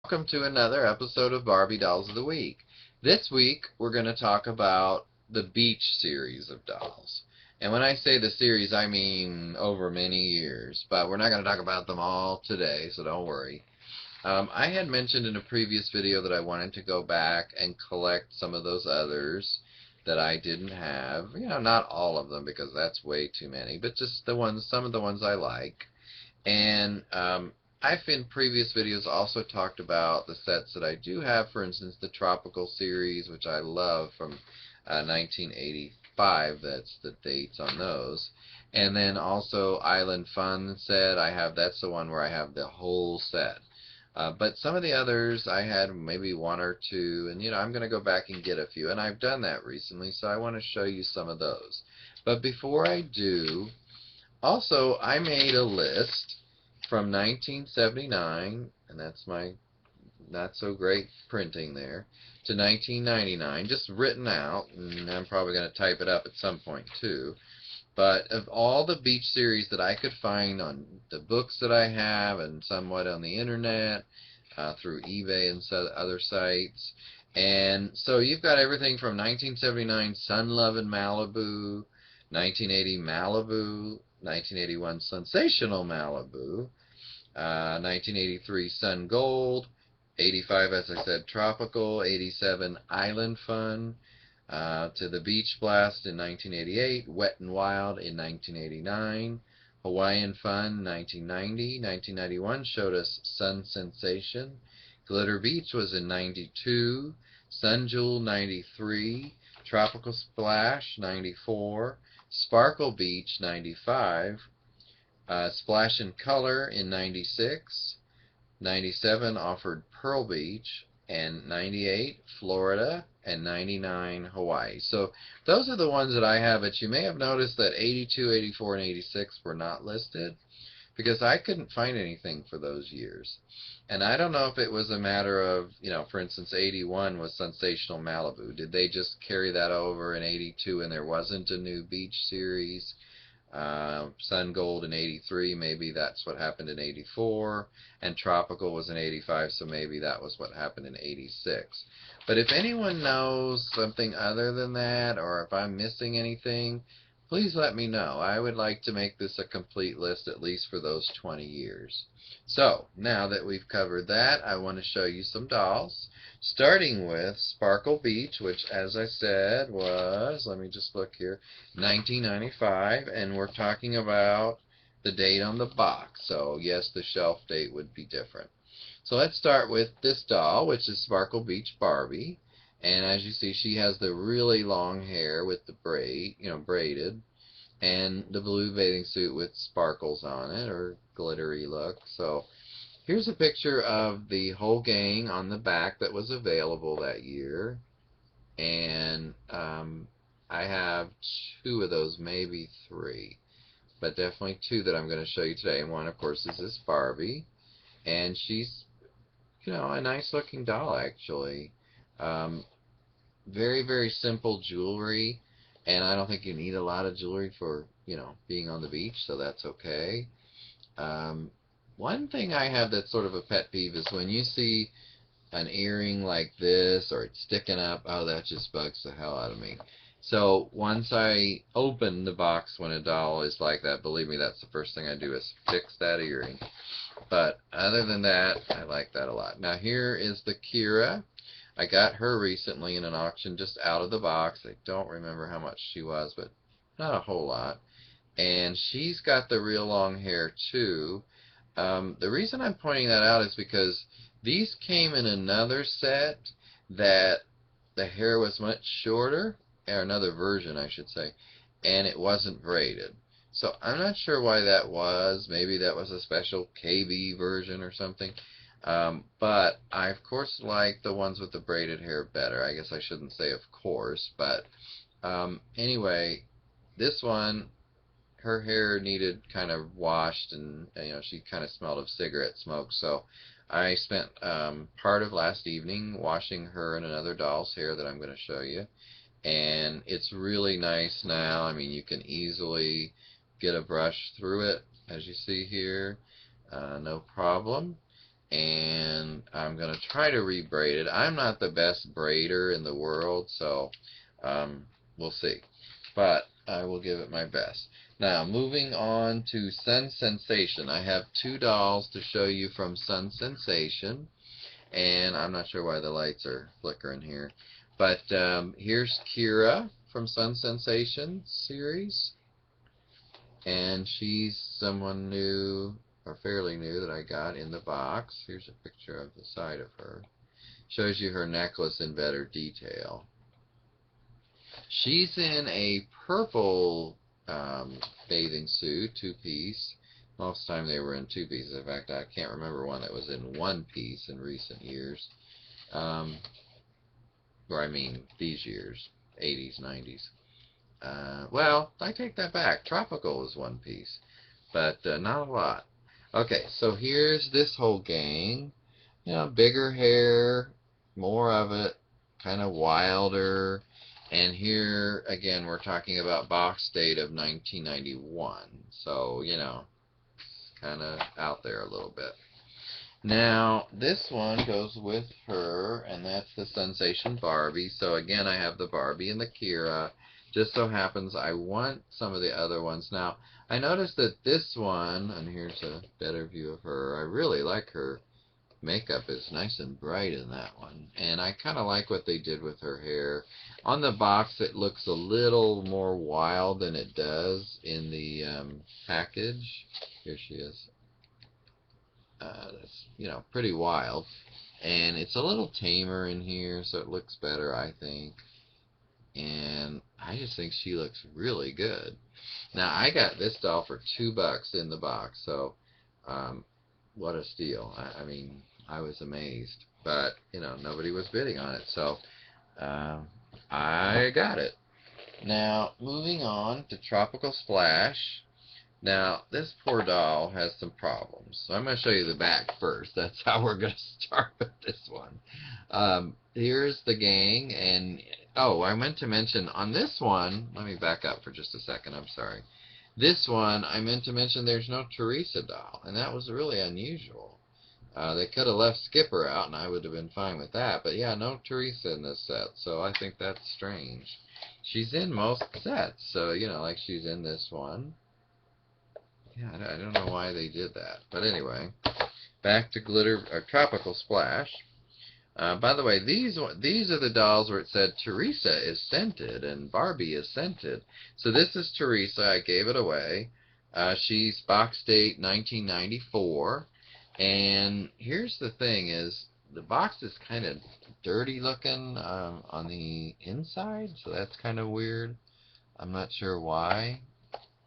welcome to another episode of Barbie Dolls of the Week. This week, we're going to talk about the Beach series of dolls. And when I say the series, I mean over many years. But we're not going to talk about them all today, so don't worry. I had mentioned in a previous video that I wanted to go back and collect some of those others that I didn't have. You know, not all of them because that's way too many, but just some of the ones I like. And I've in previous videos also talked about the sets that I do have, for instance, the Tropical series, which I love from 1985. That's the dates on those. And then also Island Fun set. That's the one where I have the whole set. But some of the others I had maybe one or two, and I'm going to go back and get a few, and I've done that recently, so I want to show you some of those. But before I do, also I made a list from 1979, and that's my not so great printing there, to 1999, just written out, and I'm probably going to type it up at some point too. But of all the beach series that I could find on the books that I have and somewhat on the internet, through eBay and other sites, and so you've got everything from 1979 Sun Love in Malibu, 1980 Malibu, 1981 Sensational Malibu, 1983 Sun Gold, 85, as I said, Tropical, 87 Island Fun, to the Beach Blast in 1988, Wet and Wild in 1989, Hawaiian Fun 1990, 1991 showed us Sun Sensation, Glitter Beach was in 92, Sun Jewel 93, Tropical Splash 94, Sparkle Beach 95, Splash and Color in 96, 97 offered Pearl Beach, and 98 Florida, and 99 Hawaii. So those are the ones that I have, but you may have noticed that 82, 84, and 86 were not listed because I couldn't find anything for those years. And I don't know if it was a matter of, for instance, 81 was Sensational Malibu. Did they just carry that over in 82 and there wasn't a new beach series? Sun Gold in 83, maybe that's what happened in 84, and Tropical was in 85, so maybe that was what happened in 86. But if anyone knows something other than that, or if I'm missing anything, please let me know. I would like to make this a complete list, at least for those 20 years. So, now that we've covered that, I want to show you some dolls, starting with Sparkle Beach, which, as I said, was, let me just look here, 1995, and we're talking about the date on the box. So, yes, the shelf date would be different. So let's start with this doll, which is Sparkle Beach Barbie. And as you see, she has the really long hair with the braided, and the blue bathing suit with sparkles on it, or glittery look. So here's a picture of the whole gang on the back that was available that year. And I have two of those, maybe three, but definitely two that I'm going to show you today. And one, of course, is this Barbie. And she's, a nice looking doll, actually. Very, very simple jewelry, and I don't think you need a lot of jewelry for, being on the beach, so that's okay. One thing I have that's sort of a pet peeve is when you see an earring like this, or it's sticking up, oh, that just bugs the hell out of me. So once I open the box when a doll is like that, believe me, that's the first thing I do is fix that earring. But other than that, I like that a lot. Now here is the Kira. I got her recently in an auction just out of the box. I don't remember how much she was, but not a whole lot. And she's got the real long hair too. The reason I'm pointing that out is because these came in another set that the hair was much shorter, or another version I should say, and it wasn't braided. So I'm not sure why that was. Maybe that was a special KB version or something. But I, of course, like the ones with the braided hair better. I guess I shouldn't say of course, but anyway, this one, her hair needed kind of washed, and she kind of smelled of cigarette smoke. So I spent part of last evening washing her and another doll's hair that I'm going to show you, and it's really nice now. I mean, you can easily get a brush through it, as you see here, no problem. and I'm going to try to rebraid it. I'm not the best braider in the world, so we'll see. But I will give it my best. Now, moving on to Sun Sensation. I have two dolls to show you from Sun Sensation, and I'm not sure why the lights are flickering here. But here's Kira from Sun Sensation series, and she's someone new, or fairly new, that I got in the box. Here's a picture of the side of her. Shows you her necklace in better detail. She's in a purple bathing suit, two-piece. Most of the time they were in two pieces. In fact, I can't remember one that was in one piece in recent years. Or I mean, these years, 80s, 90s. Well, I take that back. Tropical is one piece, but not a lot. Okay, so here's this whole gang. You know, bigger hair, more of it, kind of wilder. And here, again, we're talking about box date of 1991. So, you know, it's kind of out there a little bit. Now, this one goes with her, and that's the Sensation Barbie. So, again, I have the Barbie and the Kira. Just so happens I want some of the other ones. Now, I noticed that this one, and here's a better view of her, I really like her makeup. Is nice and bright in that one. And I kind of like what they did with her hair. On the box, it looks a little more wild than it does in the package. Here she is. That's, you know, pretty wild. And it's a little tamer in here, so it looks better, I think. And I just think she looks really good. Now, I got this doll for $2 in the box, so what a steal. I mean, I was amazed. But, you know, nobody was bidding on it, so I got it. Now, moving on to Tropical Splash. Now, this poor doll has some problems. So I'm going to show you the back first. That's how we're going to start with this one. Here's the gang, and oh, I meant to mention on this one, let me back up for just a second, I'm sorry. This one, I meant to mention there's no Teresa doll, and that was really unusual. They could have left Skipper out, and I would have been fine with that, but yeah, no Teresa in this set, so I think that's strange. She's in most sets, so, you know, like she's in this one. Yeah, I don't know why they did that. But anyway, back to Tropical Splash. By the way, these are the dolls where it said Teresa is scented and Barbie is scented. So this is Teresa. I gave it away. She's box date 1994. And here's the thing is, the box is kind of dirty looking on the inside. So that's kind of weird. I'm not sure why.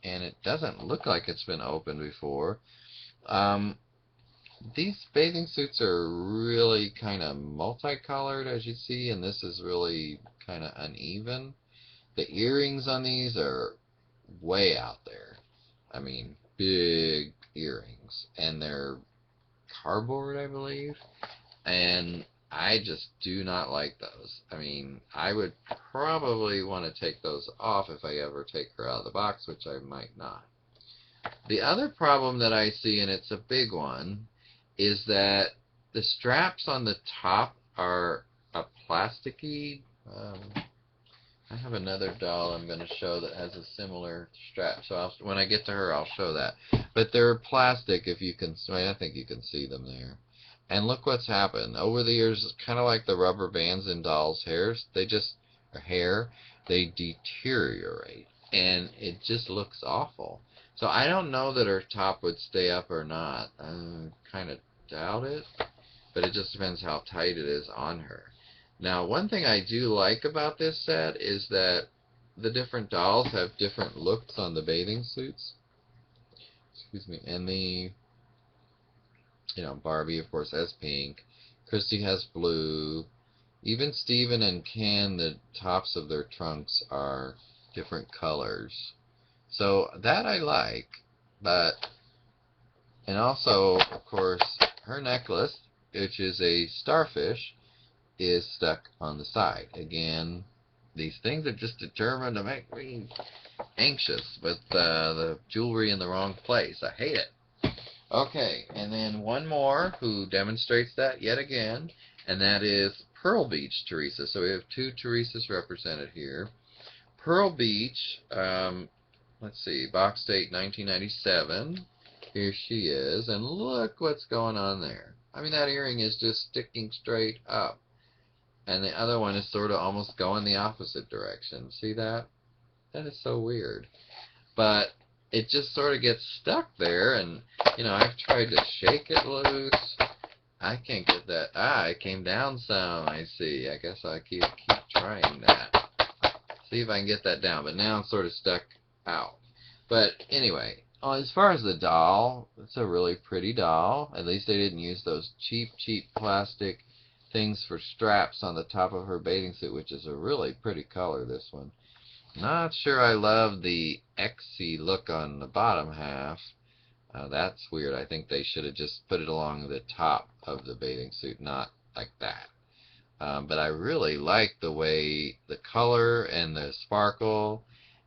And it doesn't look like it's been opened before. These bathing suits are really kind of multicolored, as you see, and this is really kind of uneven. The earrings on these are way out there. I mean, big earrings, and they're cardboard, I believe, and I just do not like those. I mean, I would probably want to take those off if I ever take her out of the box, which I might not. The other problem that I see, and it's a big one, is that the straps on the top are a plasticky. I have another doll I'm going to show that has a similar strap, so when I get to her, I'll show that. But they're plastic, if you can. I think you can see them there. And look what's happened. Over the years, it's kind of like the rubber bands in dolls' hairs. They deteriorate. And it just looks awful. So I don't know that her top would stay up or not. I kind of doubt it. But it just depends how tight it is on her. Now, one thing I do like about this set is that the different dolls have different looks on the bathing suits. Excuse me. And Barbie, of course, has pink. Christy has blue. Even Steven and Ken, the tops of their trunks are different colors. So that I like. And also, of course, her necklace, which is a starfish, is stuck on the side. Again, these things are just determined to make me anxious with the jewelry in the wrong place. I hate it. Okay, and then one more who demonstrates that yet again, and that is Pearl Beach Teresa. So we have two Teresas represented here. Pearl Beach, let's see, box date 1997. Here she is, and look what's going on there. I mean, that earring is just sticking straight up, and the other one is sort of almost going the opposite direction. See that? That is so weird. But it just sort of gets stuck there, and I've tried to shake it loose. I can't get that. It came down some. I see. I guess I'll keep trying that. See if I can get that down. But now it's sort of stuck out. But anyway, as far as the doll, it's a really pretty doll. At least they didn't use those cheap plastic things for straps on the top of her bathing suit, which is a really pretty color, this one. Not sure I love the Xy look on the bottom half. That's weird. I think they should have just put it along the top of the bathing suit, not like that. But I really like the way the color and the sparkle,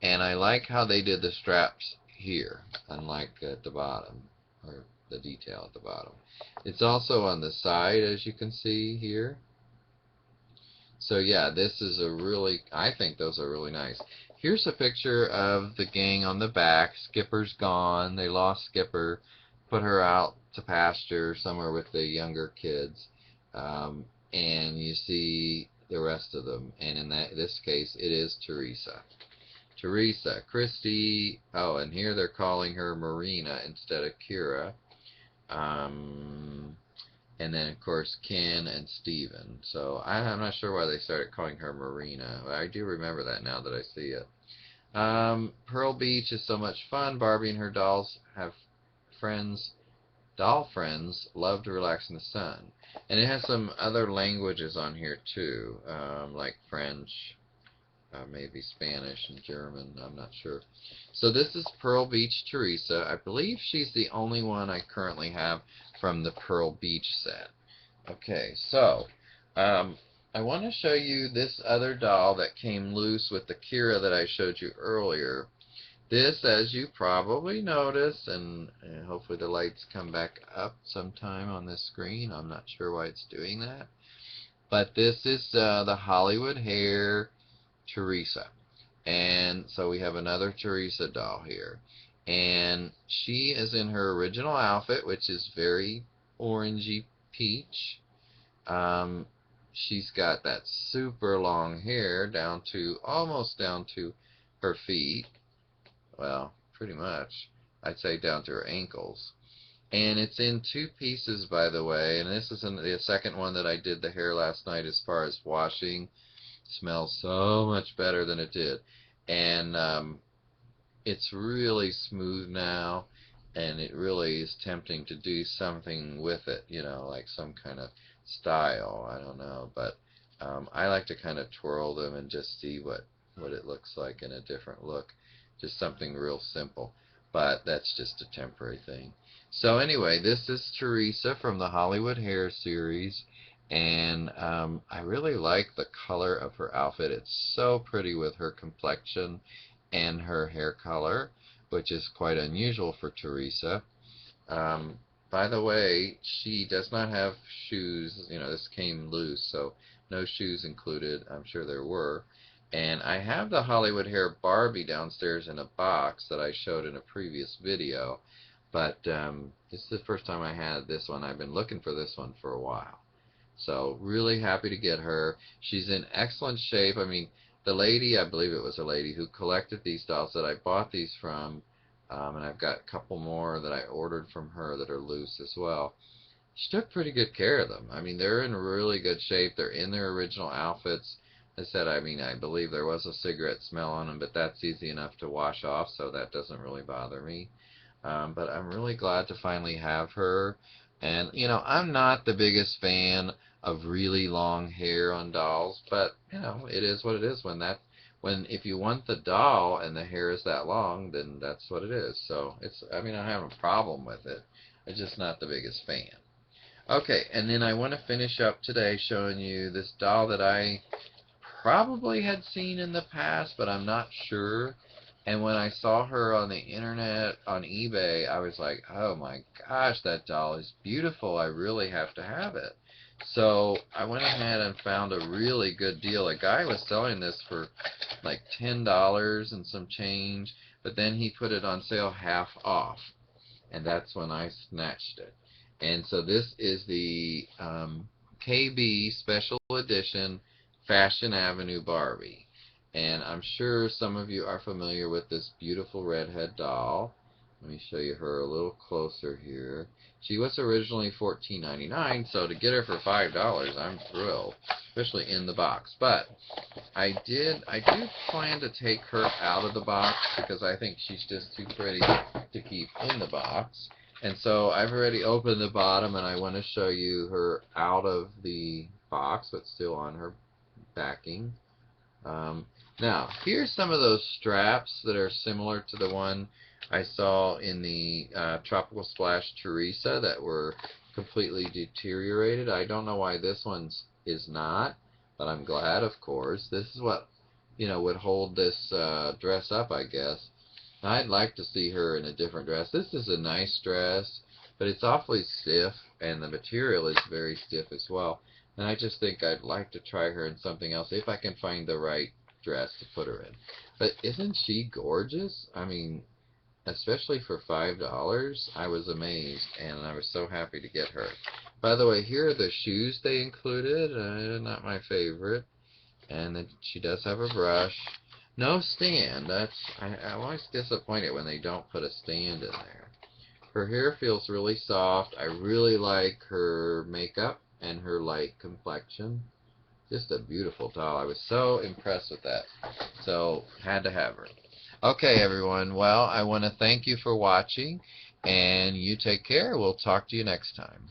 and I like how they did the straps here, unlike at the bottom, or the detail at the bottom. It's also on the side, as you can see here. So yeah, this is I think those are really nice. Here's a picture of the gang on the back. Skipper's gone. They lost Skipper, put her out to pasture somewhere with the younger kids. And you see the rest of them. And in this case, it is Teresa. Teresa, Christy, and here they're calling her Marina instead of Kira. And then, of course, Ken and Steven. So I'm not sure why they started calling her Marina. I do remember that now that I see it. Pearl Beach is so much fun. Barbie and her dolls have doll friends, love to relax in the sun. And it has some other languages on here, too, like French, maybe Spanish and German. I'm not sure. So this is Pearl Beach Teresa. I believe she's the only one I currently have from the Pearl Beach set. Okay, so I want to show you this other doll that came loose with the Kira that I showed you earlier. This, as you probably noticed, and hopefully the lights come back up sometime on this screen. I'm not sure why it's doing that. But this is the Hollywood Hair Teresa. And so we have another Teresa doll here. And she is in her original outfit, which is very orangey peach. She's got that super long hair almost down to her feet. Well, pretty much. I'd say down to her ankles. And it's in two pieces, by the way. And this is the second one that I did the hair last night as far as washing. Smells so much better than it did. And it's really smooth now, and it really is tempting to do something with it, like some kind of style. I don't know, but I like to kind of twirl them and just see what it looks like in a different look. Just something real simple, but that's just a temporary thing. So anyway, this is Teresa from the Hollywood Hair series. And I really like the color of her outfit. It's so pretty with her complexion and her hair color, which is quite unusual for Teresa. By the way, she does not have shoes. This came loose, so no shoes included. I'm sure there were. And I have the Hollywood Hair Barbie downstairs in a box that I showed in a previous video. But this is the first time I had this one. I've been looking for this one for a while. So really happy to get her. She's in excellent shape. I mean, the lady, I believe it was a lady who collected these dolls that I bought these from, and I've got a couple more that I ordered from her that are loose as well. She took pretty good care of them. I mean, they're in really good shape. They're in their original outfits. I said, I believe there was a cigarette smell on them, but that's easy enough to wash off, so that doesn't really bother me. But I'm really glad to finally have her. And, I'm not the biggest fan of really long hair on dolls, but, it is what it is. If you want the doll and the hair is that long, then that's what it is. So, I don't have a problem with it. I'm just not the biggest fan. Okay, and then I want to finish up today showing you this doll that I probably had seen in the past, but I'm not sure. And when I saw her on the internet, on eBay, I was like, oh my gosh, that doll is beautiful. I really have to have it. So I went ahead and found a really good deal. A guy was selling this for like $10 and some change, but then he put it on sale half off, and that's when I snatched it. And so this is the KB Special Edition Fashion Avenue Barbie. And I'm sure some of you are familiar with this beautiful redhead doll. Let me show you her a little closer here. She was originally $14.99, so to get her for $5, I'm thrilled, especially in the box. But I do plan to take her out of the box because I think she's just too pretty to keep in the box. And so I've already opened the bottom, and I want to show you her out of the box, but still on her backing. Now, here's some of those straps that are similar to the one I saw in the Tropical Splash Teresa that were completely deteriorated. I don't know why this one is not, but I'm glad, of course. This is what, would hold this dress up, I guess. I'd like to see her in a different dress. This is a nice dress, but it's awfully stiff, and the material is very stiff as well. And I just think I'd like to try her in something else if I can find the right dress to put her in. But isn't she gorgeous? I mean, especially for $5, I was amazed, and I was so happy to get her. By the way, here are the shoes they included. Not my favorite. And then she does have a brush. No stand. I'm always disappointed when they don't put a stand in there. Her hair feels really soft. I really like her makeup and her light complexion. Just a beautiful doll. I was so impressed with that. So, had to have her. Okay, everyone. Well, I want to thank you for watching, and you take care. We'll talk to you next time.